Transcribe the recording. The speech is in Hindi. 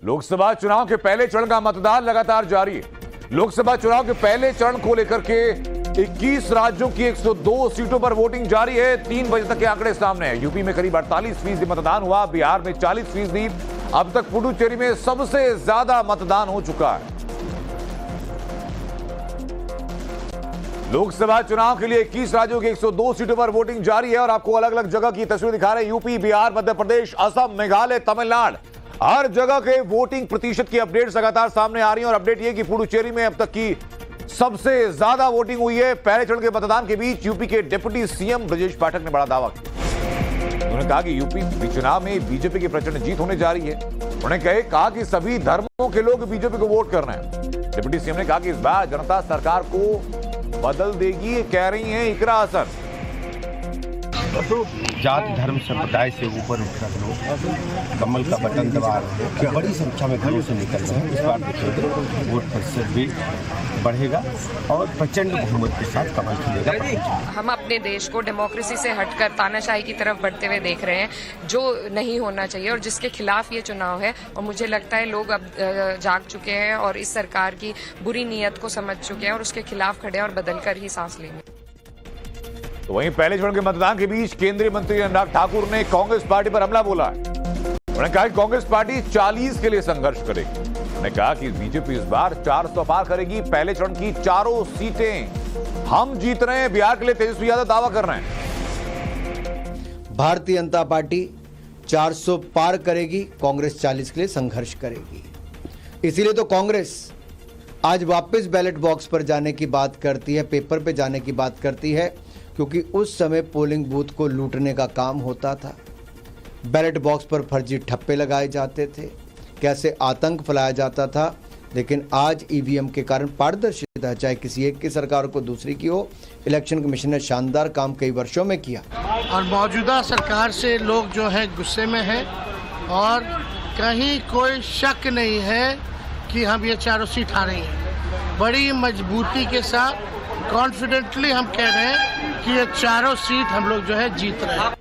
लोकसभा चुनाव के पहले चरण का मतदान लगातार जारी है। लोकसभा चुनाव के पहले चरण को लेकर के 21 राज्यों की 102 सीटों पर वोटिंग जारी है। 3 बजे तक के आंकड़े सामने हैं। यूपी में करीब 48% मतदान हुआ, बिहार में 40%। अब तक पुडुचेरी में सबसे ज्यादा मतदान हो चुका है। लोकसभा चुनाव के लिए 21 राज्यों की 102 सीटों पर वोटिंग जारी है और आपको अलग अलग जगह की तस्वीर दिखा रहे हैं। यूपी, बिहार, मध्य प्रदेश, असम, मेघालय, तमिलनाडु, हर जगह के वोटिंग प्रतिशत की अपडेट्स लगातार सामने आ रही हैं और अपडेट यह कि पुडुचेरी में अब तक की सबसे ज्यादा वोटिंग हुई है। पहले चरण के मतदान के बीच यूपी के डिप्टी सीएम ब्रजेश पाठक ने बड़ा दावा किया। उन्होंने कहा कि यूपी चुनाव में बीजेपी की प्रचंड जीत होने जा रही है। उन्होंने कहा कि सभी धर्मों के लोग बीजेपी को वोट कर रहे हैं। डिप्टी सीएम ने कहा कि इस बार जनता सरकार को बदल देगी, कह रही हैं इकरा हसन। जात धर्म संप्रदाय से ऊपर उठकर लोग कमल का बटन दबा रहे हैं। बड़ी संख्या में घरों से निकल रहे हैं। इस बार देखिए वोट प्रतिशत भी बढ़ेगा और प्रचंड बहुमत के साथ कमल खिलेगा। हम अपने देश को डेमोक्रेसी से हटकर तानाशाही की तरफ बढ़ते हुए देख रहे हैं, जो नहीं होना चाहिए और जिसके खिलाफ ये चुनाव है। और मुझे लगता है लोग अब जाग चुके हैं और इस सरकार की बुरी नीयत को समझ चुके हैं और उसके खिलाफ खड़े हैं और बदलकर ही सांस लेंगे। तो वहीं पहले चरण के मतदान के बीच केंद्रीय मंत्री अनुराग ठाकुर ने कांग्रेस पार्टी पर हमला बोला है। उन्होंने कहा कि कांग्रेस पार्टी 40 के लिए संघर्ष करेगी। उन्होंने कहा कि बीजेपी इस बार 400 पार करेगी। पहले चरण की चारों सीटें हम जीत रहे हैं। बिहार के लिए तेजस्वी यादव दावा कर रहे हैं। भारतीय जनता पार्टी 400 पार करेगी, कांग्रेस 40 के लिए संघर्ष करेगी। इसीलिए तो कांग्रेस आज वापस बैलेट बॉक्स पर जाने की बात करती है, पेपर पे जाने की बात करती है, क्योंकि उस समय पोलिंग बूथ को लूटने का काम होता था। बैलेट बॉक्स पर फर्जी ठप्पे लगाए जाते थे, कैसे आतंक फैलाया जाता था। लेकिन आज ईवीएम के कारण पारदर्शिता, चाहे किसी एक की सरकार को दूसरी की हो, इलेक्शन कमीशन ने शानदार काम कई वर्षों में किया। और मौजूदा सरकार से लोग जो है गुस्से में हैं और कहीं कोई शक नहीं है कि हम ये चारों सीट हारेंगे। बड़ी मजबूती के साथ कॉन्फिडेंटली हम कह रहे हैं कि ये चारों सीट हम लोग जो है जीत रहे हैं।